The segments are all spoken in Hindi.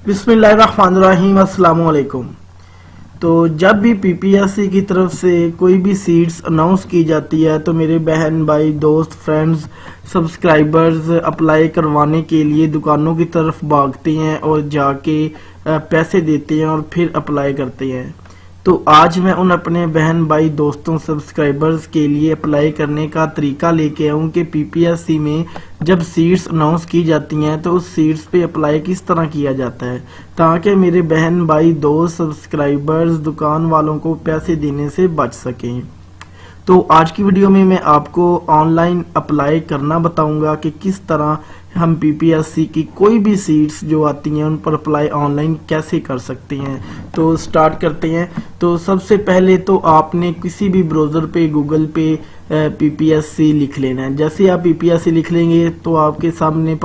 बिस्मिल्लाहिर्रहमानिर्रहीम, अस्सलाम वालेकुम। तो जब भी पीपीएससी की तरफ से कोई भी सीट्स अनाउंस की जाती है तो मेरे बहन भाई दोस्त फ्रेंड्स सब्सक्राइबर्स अप्लाई करवाने के लिए दुकानों की तरफ भागते हैं और जाके पैसे देते हैं और फिर अप्लाई करते हैं। तो आज मैं उन अपने बहन भाई दोस्तों सब्सक्राइबर्स के लिए अप्लाई करने का तरीका लेके आऊँ कि पीपीएससी में जब सीट्स अनाउंस की जाती हैं तो उस सीट्स पे अप्लाई किस तरह किया जाता है, ताकि मेरे बहन भाई दोस्त सब्सक्राइबर्स दुकान वालों को पैसे देने से बच सकें। तो आज की वीडियो में मैं आपको ऑनलाइन अप्लाई करना बताऊंगा कि किस तरह हम पीपीएससी की कोई भी सीट्स जो आती हैं उन पर अप्लाई ऑनलाइन कैसे कर सकते हैं। तो स्टार्ट करते हैं। तो सबसे पहले तो आपने किसी भी ब्राउज़र पे गूगल पे पीपीएससी लिख लेना है। जैसे आप पीपीएससी लिख लेंगे तो आपके सामने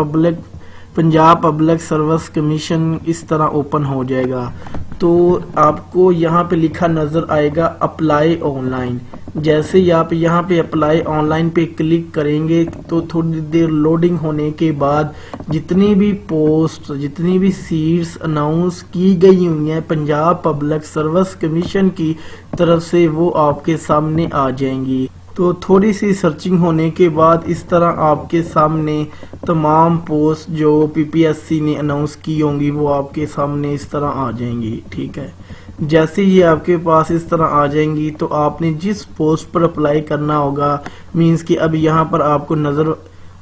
पंजाब पब्लिक सर्विस कमीशन इस तरह ओपन हो जाएगा। तो आपको यहाँ पे लिखा नज़र आएगा अप्लाई ऑनलाइन। जैसे ही आप यहाँ पे अप्लाई ऑनलाइन पे क्लिक करेंगे तो थोड़ी देर लोडिंग होने के बाद जितनी भी पोस्ट जितनी भी सीट्स अनाउंस की गई हुई हैं पंजाब पब्लिक सर्विस कमीशन की तरफ से वो आपके सामने आ जाएंगी। तो थोड़ी सी सर्चिंग होने के बाद इस तरह आपके सामने तमाम पोस्ट जो पीपीएससी ने अनाउंस की होंगी वो आपके सामने इस तरह आ जाएंगी। ठीक है, जैसे ये आपके पास इस तरह आ जाएंगी तो आपने जिस पोस्ट पर अप्लाई करना होगा, मींस कि अब यहाँ पर आपको नज़र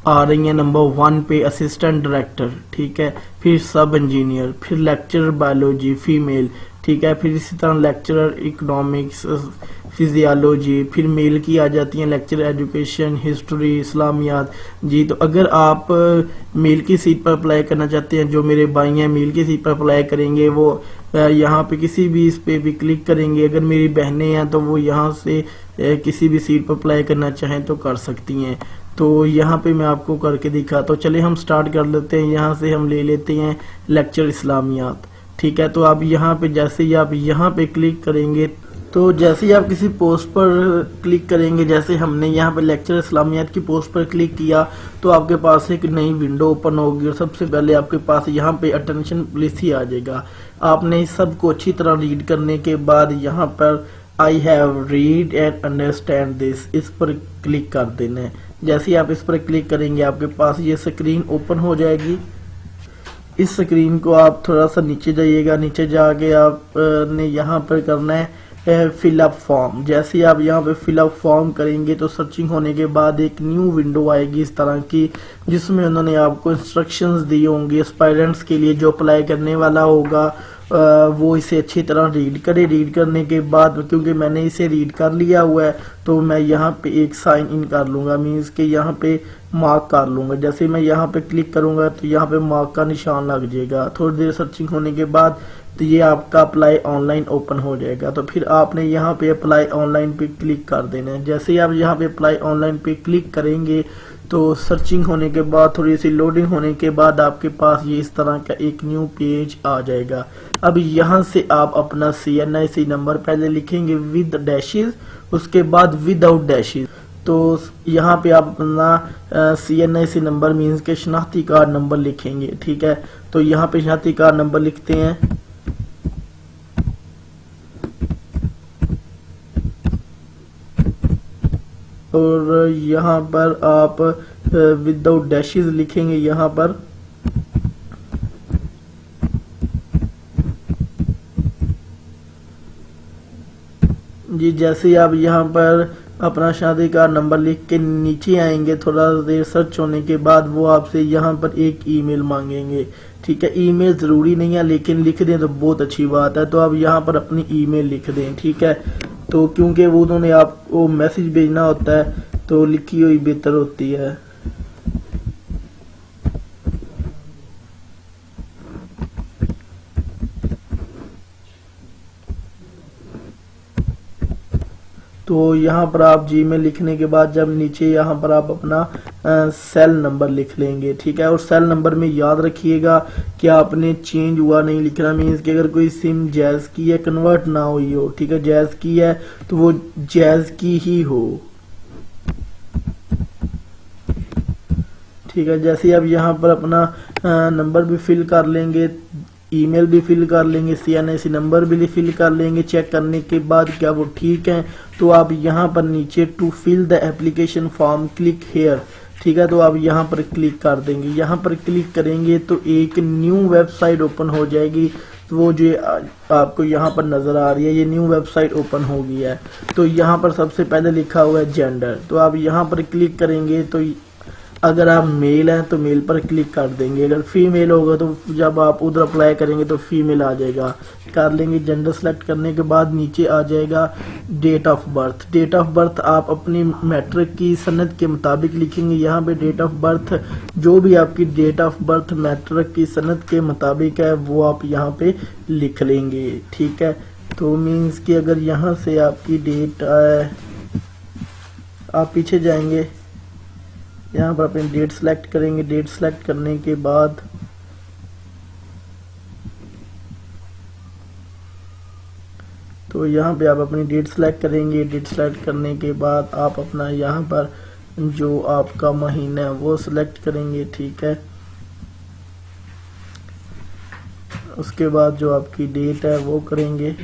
आ रही है नंबर 1 पे असिस्टेंट डायरेक्टर, ठीक है, फिर सब इंजीनियर, फिर लेक्चरर बायोलॉजी फीमेल, ठीक है, फिर इसी तरह लेक्चरर इकोनॉमिक्स फिजियोलॉजी, फिर मेल की आ जाती हैं लेक्चर एजुकेशन हिस्ट्री इस्लामियात जी। तो अगर आप मेल की सीट पर अप्लाई करना चाहते हैं, जो मेरे भाई हैं मेल की सीट पर अप्लाई करेंगे वो यहाँ पे किसी भी इस पे भी क्लिक करेंगे। अगर मेरी बहनें हैं तो वो यहाँ से किसी भी सीट पर अप्लाई करना चाहें तो कर सकती हैं। तो यहाँ पे मैं आपको करके दिखा। तो चलिए हम स्टार्ट कर लेते हैं। यहाँ से हम ले लेते हैं लेक्चर इस्लामियात। ठीक है, तो आप यहाँ पे जैसे ही आप यहाँ पे क्लिक करेंगे तो जैसे ही आप किसी पोस्ट पर क्लिक करेंगे, जैसे हमने यहाँ पे लेक्चर इस्लामियात की पोस्ट पर क्लिक किया तो आपके पास एक नई विंडो ओपन होगी और सबसे पहले आपके पास यहाँ पे अटेंशन प्लीज ही आ जाएगा। आपने इस सब को अच्छी तरह रीड करने के बाद यहाँ पर I have read and understand this इस पर क्लिक कर देना है। जैसे ही आप इस पर क्लिक करेंगे आपके पास ये स्क्रीन ओपन हो जाएगी। इस स्क्रीन को आप थोड़ा सा नीचे जाइएगा। नीचे जाके आपने यहाँ पर करना है फिलअप फॉर्म। जैसे आप यहाँ पे फिलअप फॉर्म करेंगे तो सर्चिंग होने के बाद एक न्यू विंडो आएगी इस तरह की, जिसमें उन्होंने आपको इंस्ट्रक्शंस दी होंगी एस्पायरेंट्स के लिए। जो अप्लाई करने वाला होगा वो इसे अच्छी तरह रीड करे। रीड करने के बाद क्योंकि मैंने इसे रीड कर लिया हुआ है तो मैं यहाँ पे एक साइन इन कर लूँगा, मीन्स के यहाँ पे मार्क कर लूँगा। जैसे मैं यहाँ पे क्लिक करूँगा तो यहाँ पे मार्क का निशान लग जाएगा। थोड़ी देर सर्चिंग होने के बाद तो ये आपका अप्लाई ऑनलाइन ओपन हो जाएगा। तो फिर आपने यहाँ पे अप्लाई ऑनलाइन पे क्लिक कर देना है। जैसे ही आप यहाँ पे अप्लाई ऑनलाइन पे क्लिक करेंगे तो सर्चिंग होने के बाद थोड़ी सी लोडिंग होने के बाद आपके पास ये इस तरह का एक न्यू पेज आ जाएगा। अब यहाँ से आप अपना CNIC नंबर पहले लिखेंगे विद डैशेस, उसके बाद विदाउट डैशेस। तो यहाँ पे आप अपना CNIC नंबर मीन्स के शनाख्ती कार्ड नंबर लिखेंगे। ठीक है, तो यहाँ पे शनाख्ती कार्ड नंबर लिखते हैं और यहाँ पर आप विदाउट डैशेस लिखेंगे यहाँ पर। जी, जैसे ही आप यहाँ पर अपना शादी का नंबर लिख के नीचे आएंगे, थोड़ा देर सर्च होने के बाद वो आपसे यहाँ पर एक ईमेल मांगेंगे। ठीक है, ईमेल ज़रूरी नहीं है लेकिन लिख दें तो बहुत अच्छी बात है। तो आप यहाँ पर अपनी ईमेल लिख दें। ठीक है, तो क्योंकि वो उन्होंने आपको मैसेज भेजना होता है तो लिखी हुई बेहतर होती है। तो यहाँ पर आप जीमेल लिखने के बाद जब नीचे यहाँ पर आप अपना सेल नंबर लिख लेंगे। ठीक है, और सेल नंबर में याद रखिएगा कि आपने चेंज हुआ नहीं लिखना, मीन्स कि अगर कोई सिम जैज़ की है कन्वर्ट ना हुई हो। ठीक है, जैज़ की है तो वो जैज़ की ही हो। ठीक है, जैसे अब यहाँ पर अपना नंबर भी फिल कर लेंगे ईमेल भी फिल कर लेंगे, CNIC नंबर भी फिल कर लेंगे। चेक करने के बाद क्या वो ठीक है, तो आप यहाँ पर नीचे to fill the application form click here, ठीक है, तो आप यहाँ पर क्लिक कर देंगे। यहाँ पर क्लिक करेंगे तो एक न्यू वेबसाइट ओपन हो जाएगी। तो वो जो आपको यहाँ पर नज़र आ रही है, ये न्यू वेबसाइट ओपन हो गई है। तो यहाँ पर सबसे पहले लिखा हुआ है जेंडर, तो आप यहाँ पर क्लिक करेंगे तो अगर आप मेल हैं तो मेल पर क्लिक कर देंगे, अगर फीमेल होगा तो जब आप उधर अप्लाई करेंगे तो फीमेल आ जाएगा। कर लेंगे। जेंडर सेलेक्ट करने के बाद नीचे आ जाएगा date of birth. Date of birth आप अपनी मैट्रिक की सनद के मुताबिक लिखेंगे। यहाँ पे डेट ऑफ बर्थ जो भी आपकी डेट ऑफ बर्थ मैट्रिक की सनद के मुताबिक है वो आप यहाँ पे लिख लेंगे, ठीक है। तो मीन्स कि अगर यहाँ से आपकी डेट आप पीछे जाएंगे, यहाँ पर अपनी डेट सेलेक्ट करेंगे। डेट सेलेक्ट करने के बाद तो यहाँ पे आप अपनी डेट सेलेक्ट करेंगे। डेट सेलेक्ट करने के बाद आप अपना यहाँ पर जो आपका महीना है वो सिलेक्ट करेंगे, ठीक है। उसके बाद जो आपकी डेट है वो करेंगे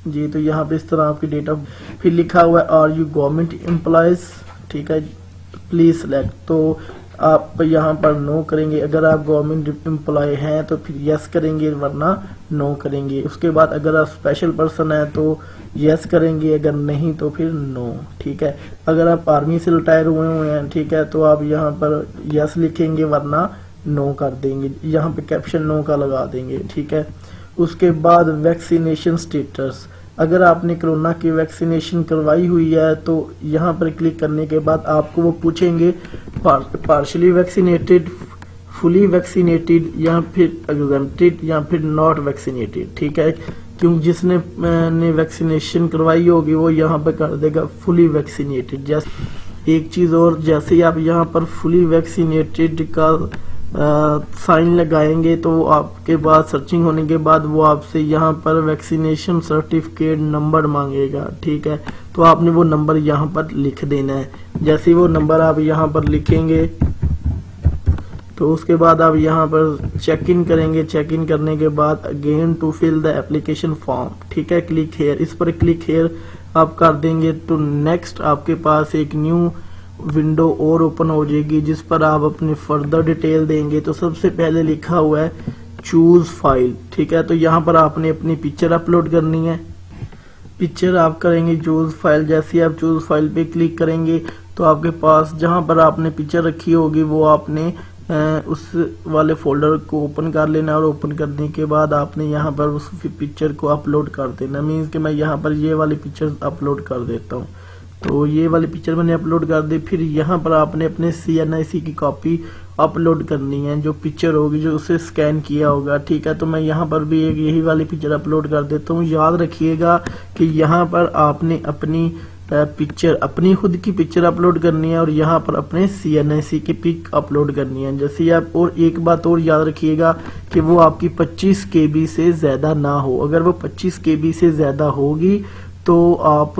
जी। तो यहाँ पे इस तरह आपकी डेट ऑफ, फिर लिखा हुआ है आर यू गवर्नमेंट एम्प्लॉयज, ठीक है, प्लीज सेलेक्ट। तो आप यहाँ पर नो करेंगे। अगर आप गवर्नमेंट एम्प्लॉय हैं तो फिर यस करेंगे, वरना नो करेंगे। उसके बाद अगर आप स्पेशल पर्सन हैं तो यस करेंगे, अगर नहीं तो फिर नो, ठीक है। अगर आप आर्मी से रिटायर हुए हैं, ठीक है, तो आप यहाँ पर यस लिखेंगे, वरना नो कर देंगे। यहाँ पे कैप्शन नो का लगा देंगे, ठीक है। उसके बाद वैक्सीनेशन स्टेटस, अगर आपने कोरोना की वैक्सीनेशन करवाई हुई है तो यहाँ पर क्लिक करने के बाद आपको वो पूछेंगे पार्शली वैक्सीनेटेड, फुली वैक्सीनेटेड या फिर एग्जेम्प्टेड या फिर नॉट वैक्सीनेटेड, ठीक है। क्योंकि जिसने ने वैक्सीनेशन करवाई होगी वो यहाँ पर कर देगा फुली वैक्सीनेटेड। जैसे एक चीज़ और, जैसे ही आप यहाँ पर फुली वैक्सीनेटेड का साइन लगाएंगे तो आपके बाद सर्चिंग होने के बाद वो आपसे यहाँ पर वैक्सीनेशन सर्टिफिकेट नंबर मांगेगा, ठीक है। तो आपने वो नंबर यहाँ पर लिख देना है। जैसे वो नंबर आप यहाँ पर लिखेंगे तो उसके बाद आप यहाँ पर चेक इन करेंगे। चेक इन करने के बाद again to fill the application form, ठीक है, क्लिक हेयर, इस पर क्लिक हेयर आप कर देंगे तो नेक्स्ट आपके पास एक न्यू विंडो और ओपन हो जाएगी जिस पर आप अपनी फर्दर डिटेल देंगे। तो सबसे पहले लिखा हुआ है चूज फाइल, ठीक है। तो यहाँ पर आपने अपनी पिक्चर अपलोड करनी है। पिक्चर आप करेंगे चूज फाइल। जैसे आप चूज फाइल पे क्लिक करेंगे तो आपके पास जहाँ पर आपने पिक्चर रखी होगी वो आपने उस वाले फोल्डर को ओपन कर लेना है और ओपन करने के बाद आपने यहाँ पर उस पिक्चर को अपलोड कर देना। मीन्स कि मैं यहाँ पर ये वाली पिक्चर अपलोड कर देता हूँ। तो ये वाली पिक्चर मैंने अपलोड कर दी। फिर यहाँ पर आपने अपने CNIC की कॉपी अपलोड करनी है, जो पिक्चर होगी जो उसे स्कैन किया होगा, ठीक है। तो मैं यहाँ पर भी एक यही वाली पिक्चर अपलोड कर देता हूँ। याद रखिएगा कि यहाँ पर आपने अपनी पिक्चर, अपनी खुद की पिक्चर अपलोड करनी है और यहाँ पर अपने CNIC की पिक अपलोड करनी है। जैसे आप, और एक बात और याद रखिएगा कि वो आपकी 25 KB से ज़्यादा ना हो। अगर वो 25 KB से ज़्यादा होगी तो आप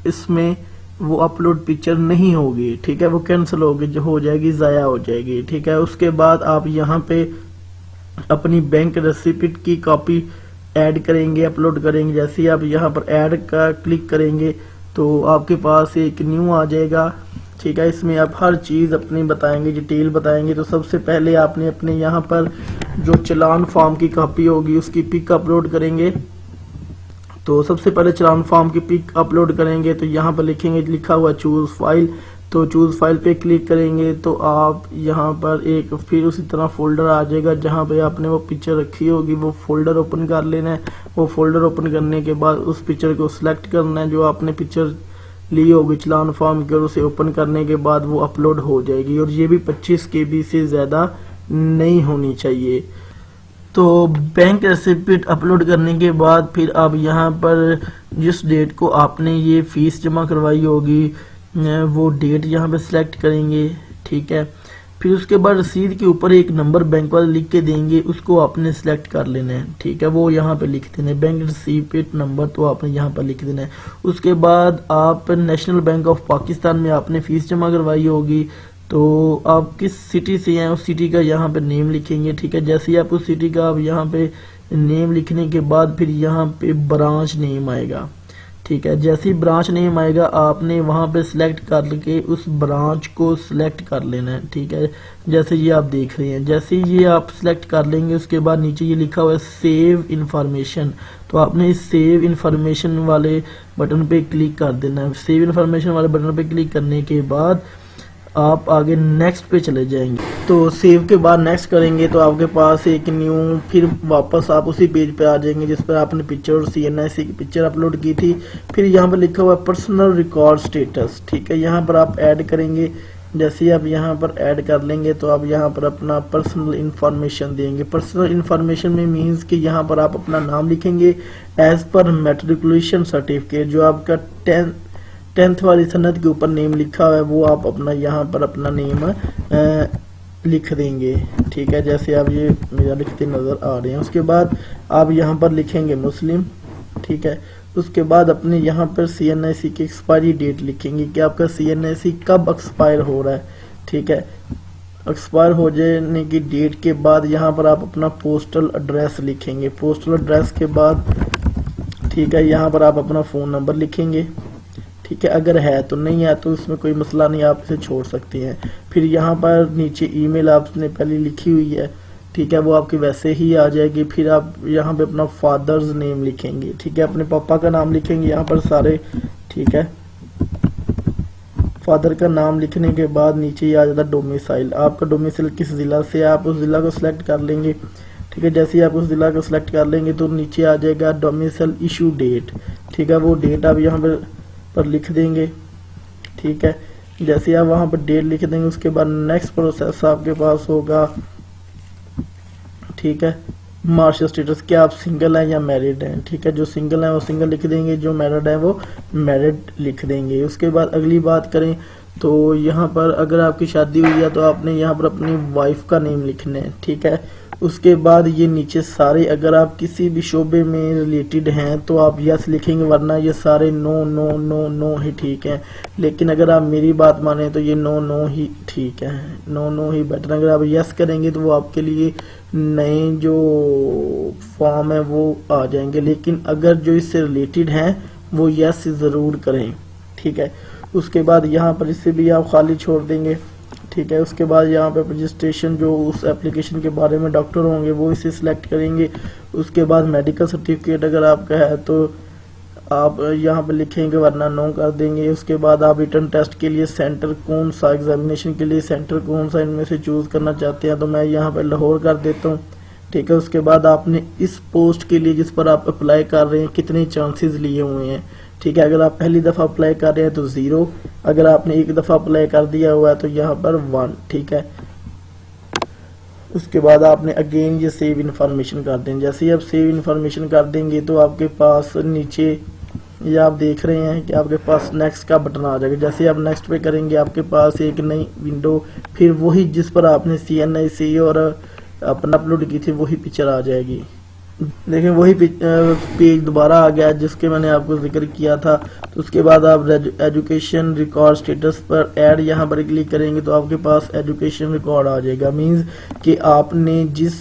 इसमें वो अपलोड पिक्चर नहीं होगी, ठीक है, वो कैंसिल होगी, जो हो जाएगी, ज़ाया हो जाएगी, ठीक है। उसके बाद आप यहाँ पे अपनी बैंक रेसिप्ट की कॉपी ऐड करेंगे, अपलोड करेंगे। जैसे ही आप यहाँ पर ऐड का क्लिक करेंगे तो आपके पास एक न्यू आ जाएगा, ठीक है। इसमें आप हर चीज़ अपनी बताएंगे, डिटेल बताएंगे। तो सबसे पहले आपने अपने यहाँ पर जो चालान फॉर्म की कॉपी होगी उसकी पिक अपलोड करेंगे। तो सबसे पहले चालान फॉर्म की पिक अपलोड करेंगे तो यहाँ पर लिखेंगे, लिखा हुआ चूज फाइल। तो चूज फाइल पे क्लिक करेंगे तो आप यहाँ पर एक फिर उसी तरह फोल्डर आ जाएगा जहाँ पे आपने वो पिक्चर रखी होगी, वो फोल्डर ओपन कर लेना है। वो फोल्डर ओपन करने के बाद उस पिक्चर को सिलेक्ट करना है जो आपने पिक्चर ली होगी चालान फॉर्म की, और उसे ओपन करने के बाद वो अपलोड हो जाएगी। और ये भी 25 KB से ज़्यादा नहीं होनी चाहिए। तो बैंक रेसिप्ट अपलोड करने के बाद फिर आप यहाँ पर जिस डेट को आपने ये फीस जमा करवाई होगी वो डेट यहाँ पे सिलेक्ट करेंगे, ठीक है। फिर उसके बाद रसीद के ऊपर एक नंबर बैंक वाले लिख के देंगे, उसको आपने सिलेक्ट कर लेना है, ठीक है। वो यहाँ पे लिख देना है बैंक रिसीप्ट नंबर, तो आपने यहाँ पर लिख देना है। उसके बाद आप नेशनल बैंक ऑफ पाकिस्तान में आपने फीस जमा करवाई होगी तो आप किस सिटी से हैं उस सिटी का यहाँ पे नेम लिखेंगे। ठीक है, जैसे ही आप उस सिटी का आप यहाँ पे नेम लिखने के बाद फिर यहाँ पे ब्रांच नेम आएगा। ठीक है, जैसे ही ब्रांच नेम आएगा आपने वहाँ पे सिलेक्ट करके उस ब्रांच को सिलेक्ट कर लेना है। ठीक है, जैसे ये आप देख रहे हैं, जैसे ये आप सिलेक्ट कर लेंगे उसके बाद नीचे ये लिखा हुआ है सेव इन्फॉर्मेशन, तो आपने इस सेव इन्फॉर्मेशन वाले बटन पे क्लिक कर देना है। सेव इन्फॉर्मेशन वाले बटन पे क्लिक करने के बाद आप आगे नेक्स्ट पे चले जाएंगे। तो सेव के बाद नेक्स्ट करेंगे तो आपके पास एक न्यू, फिर वापस आप उसी पेज पे आ जाएंगे जिस पर आपने पिक्चर और CNIC की पिक्चर अपलोड की थी। फिर यहाँ पर लिखा हुआ है पर्सनल रिकॉर्ड स्टेटस। ठीक है, यहाँ पर आप ऐड करेंगे। जैसे ही आप यहाँ पर ऐड कर लेंगे तो आप यहाँ पर अपना पर्सनल इन्फॉर्मेशन देंगे। पर्सनल इन्फॉर्मेशन में मीन्स कि यहाँ पर आप अपना नाम लिखेंगे एज पर मैट्रिकुलेशन सर्टिफिकेट, जो आपका 10th वाली सनद के ऊपर नेम लिखा हुआ है वो आप अपना यहाँ पर अपना नेम लिख देंगे। ठीक है, जैसे आप ये मेरा लिखते नज़र आ रहे हैं। उसके बाद आप यहाँ पर लिखेंगे मुस्लिम। ठीक है, उसके बाद अपने यहाँ पर CNIC की एक्सपायरी डेट लिखेंगे कि आपका CNIC कब एक्सपायर हो रहा है। ठीक है, एक्सपायर हो जाने की डेट के बाद यहाँ पर आप अपना पोस्टल एड्रेस लिखेंगे। पोस्टल एड्रेस के बाद ठीक है यहाँ पर आप अपना फ़ोन नंबर लिखेंगे। ठीक है, अगर है तो, नहीं है तो इसमें कोई मसला नहीं, आप इसे छोड़ सकते हैं। फिर यहाँ पर नीचे ईमेल आपने पहले लिखी हुई है। ठीक है, वो आपकी वैसे ही आ जाएगी। फिर आप यहाँ पे अपना फादर्स नेम लिखेंगे। ठीक है, अपने पापा का नाम लिखेंगे यहाँ पर सारे। ठीक है, फादर का नाम लिखने के बाद नीचे ही आ जाता डोमिसाइल। आपका डोमिसाइल किस ज़िला से, आप उस ज़िला को सिलेक्ट कर लेंगे। ठीक है, जैसे ही आप उस ज़िला को सिलेक्ट कर लेंगे तो नीचे आ जाएगा डोमिसाइल इशू डेट। ठीक है, वो डेट आप यहाँ पर लिख देंगे। ठीक है, जैसे आप वहाँ पर डेट लिख देंगे उसके बाद नेक्स्ट प्रोसेस आपके पास होगा। ठीक है, मार्शल स्टेटस, क्या आप सिंगल हैं या मैरिड हैं। ठीक है, जो सिंगल हैं वो सिंगल लिख देंगे, जो मैरिड है वो मैरिड लिख देंगे। उसके बाद अगली बात करें तो यहाँ पर अगर आपकी शादी हुई है तो आपने यहाँ पर अपनी वाइफ का नेम लिखना है। ठीक है, उसके बाद ये नीचे सारे, अगर आप किसी भी शोबे में रिलेटेड हैं तो आप यस लिखेंगे, वरना ये सारे नो नो नो नो ही ठीक है। लेकिन अगर आप मेरी बात माने तो ये नो नो ही ठीक है, नो नो ही बेटर। अगर आप यस करेंगे तो वो आपके लिए नए जो फॉर्म है वो आ जाएंगे, लेकिन अगर जो इससे रिलेटेड हैं वो यस ज़रूर करें। ठीक है, उसके बाद यहाँ पर इससे भी आप खाली छोड़ देंगे। ठीक है, उसके बाद यहाँ पे रजिस्ट्रेशन, जो उस एप्लीकेशन के बारे में डॉक्टर होंगे वो इसे सिलेक्ट करेंगे। उसके बाद मेडिकल सर्टिफिकेट अगर आपका है तो आप यहाँ पे लिखेंगे, वरना नो कर देंगे। उसके बाद आप रिटर्न टेस्ट के लिए सेंटर कौन सा, एग्जामिनेशन के लिए सेंटर कौन सा इनमें से चूज़ करना चाहते हैं, तो मैं यहाँ पे लाहौर कर देता हूँ। ठीक है, उसके बाद आपने इस पोस्ट के लिए जिस पर आप अप्लाई कर रहे हैं कितने चांसेस लिए हुए हैं। ठीक है, अगर आप पहली दफ़ा अप्लाई कर रहे हैं तो 0, अगर आपने एक दफ़ा अप्लाई कर दिया हुआ है तो यहाँ पर 1। ठीक है, उसके बाद आपने अगेन ये सेव इन्फॉर्मेशन कर दें। जैसे ही आप सेव इन्फॉर्मेशन कर देंगे तो आपके पास नीचे ये आप देख रहे हैं कि आपके पास नेक्स्ट का बटन आ जाएगा। जैसे आप नेक्स्ट पे करेंगे आपके पास एक नई विंडो, फिर वही जिस पर आपने CNIC और अपना अपलोड की थी वही पिक्चर आ जाएगी। देखिए वही पेज दोबारा आ गया जिसके मैंने आपको जिक्र किया था। तो उसके बाद आप एजुकेशन रिकॉर्ड स्टेटस पर ऐड यहाँ पर क्लिक करेंगे तो आपके पास एजुकेशन रिकॉर्ड आ जाएगा। मींस कि आपने जिस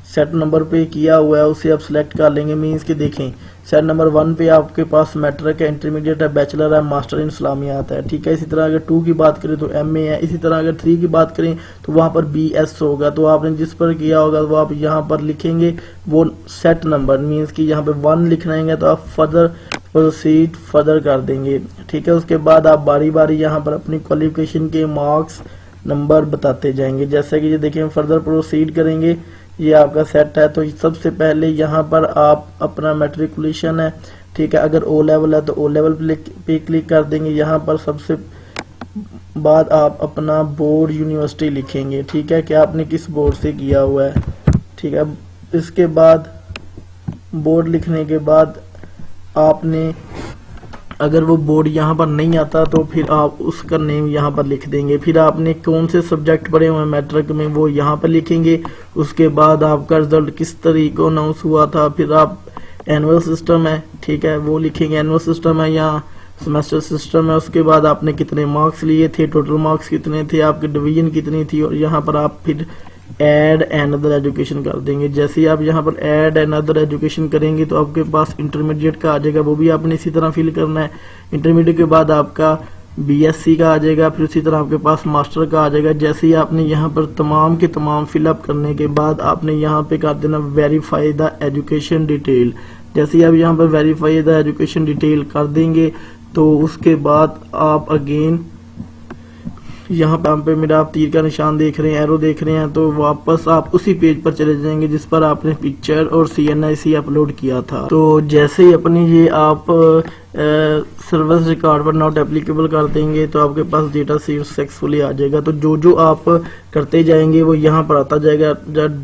सेट नंबर पे किया हुआ है उसे आप सिलेक्ट कर लेंगे। मींस कि देखें सेट नंबर 1 पे आपके पास मैट्रिक है, इंटरमीडिएट है, बैचलर है, मास्टर इन इस्लामियात है। ठीक है, इसी तरह अगर 2 की बात करें तो MA है। इसी तरह अगर 3 की बात करें तो वहाँ पर BS होगा। तो आपने जिस पर किया होगा वो आप यहाँ पर लिखेंगे वो सेट नंबर, मीन्स कि यहाँ पे 1 लिखना है तो आप फर्दर प्रोसीड फर्दर कर देंगे। ठीक है, उसके बाद आप बारी बारी यहाँ पर अपनी क्वालिफिकेशन के मार्क्स नंबर बताते जाएंगे। जैसे कि ये देखें फर्दर प्रोसीड करेंगे, ये आपका सेट है। तो सबसे पहले यहाँ पर आप अपना मैट्रिकुलेशन है। ठीक है, अगर O लेवल है तो O लेवल पे क्लिक कर देंगे। यहाँ पर सबसे बाद आप अपना बोर्ड यूनिवर्सिटी लिखेंगे। ठीक है, कि आपने किस बोर्ड से किया हुआ है। ठीक है, इसके बाद बोर्ड लिखने के बाद आपने अगर वो बोर्ड यहाँ पर नहीं आता तो फिर आप उसका नेम यहाँ पर लिख देंगे। फिर आपने कौन से सब्जेक्ट पढ़े हुए हैं मैट्रिक में वो यहाँ पर लिखेंगे। उसके बाद आपका रिजल्ट किस तरीके अनाउंस हुआ था। फिर आप एनुअल सिस्टम है, ठीक है, वो लिखेंगे। एनुअल सिस्टम है या सेमेस्टर सिस्टम है, उसके बाद आपने कितने मार्क्स लिए थे, टोटल मार्क्स कितने थे, आपकी डिवीजन कितनी थी, और यहाँ पर आप फिर ऐड एंड अदर एजुकेशन कर देंगे। जैसे ही आप यहाँ पर ऐड एंड अदर एजुकेशन करेंगे तो आपके पास इंटरमीडिएट का आ जाएगा, वो भी आपने इसी तरह फिल करना है। इंटरमीडिएट के बाद आपका बीएससी का आ जाएगा, फिर उसी तरह आपके पास मास्टर का आ जाएगा। जैसे ही आपने यहाँ पर तमाम के तमाम फिलअप करने के बाद आपने यहाँ पे कर देना वेरीफाई द एजुकेशन डिटेल। जैसे ही आप यहाँ पर वेरीफाई द एजुकेशन डिटेल कर देंगे तो उसके बाद आप अगेन यहाँ पे मेरा आप तीर का निशान देख रहे हैं, एरो देख रहे हैं, तो वापस आप उसी पेज पर चले जाएंगे जिस पर आपने पिक्चर और CNIC अपलोड किया था। तो जैसे ही अपनी ये आप सर्विस रिकॉर्ड पर नॉट एप्लीकेबल कर देंगे तो आपके पास डेटा सीट सक्सेसफुली आ जाएगा। तो जो आप करते जाएंगे वो यहाँ पर आता जाएगा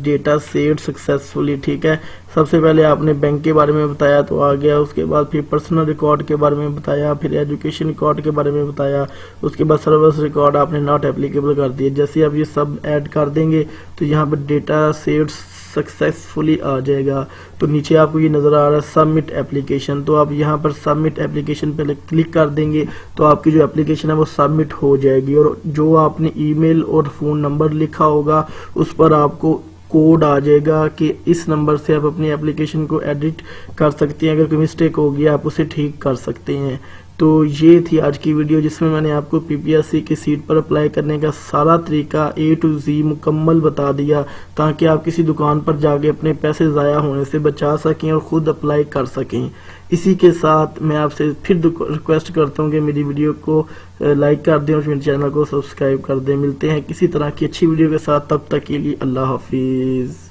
डेटा सेट सक्सेसफुली, ठीक है। सबसे पहले आपने बैंक के बारे में बताया तो आ गया, उसके बाद फिर पर्सनल रिकॉर्ड के बारे में बताया, फिर एजुकेशन रिकॉर्ड के बारे में बताया, उसके बाद सर्विस रिकॉर्ड आपने नॉट एप्लीकेबल कर दिया। जैसे आप ये सब ऐड कर देंगे तो यहाँ पर डेटा सेट सक्सेसफुली आ जाएगा। तो नीचे आपको ये नज़र आ रहा है सबमिट एप्लीकेशन, तो आप यहाँ पर सबमिट एप्लीकेशन पे क्लिक कर देंगे तो आपकी जो एप्लीकेशन है वो सबमिट हो जाएगी। और जो आपने ईमेल और फ़ोन नंबर लिखा होगा उस पर आपको कोड आ जाएगा कि इस नंबर से आप अपनी एप्लीकेशन को एडिट कर सकते हैं, अगर कोई मिस्टेक होगी आप उसे ठीक कर सकते हैं। तो ये थी आज की वीडियो जिसमें मैंने आपको PPSC की सीट पर अप्लाई करने का सारा तरीका A to Z मुकम्मल बता दिया, ताकि आप किसी दुकान पर जाके अपने पैसे ज़ाया होने से बचा सकें और ख़ुद अप्लाई कर सकें। इसी के साथ मैं आपसे फिर रिक्वेस्ट करता हूँ कि मेरी वीडियो को लाइक कर दें और मेरे चैनल को सब्सक्राइब कर दें। मिलते हैं किसी तरह की अच्छी वीडियो के साथ, तब तक के लिए अल्लाह हाफिज़।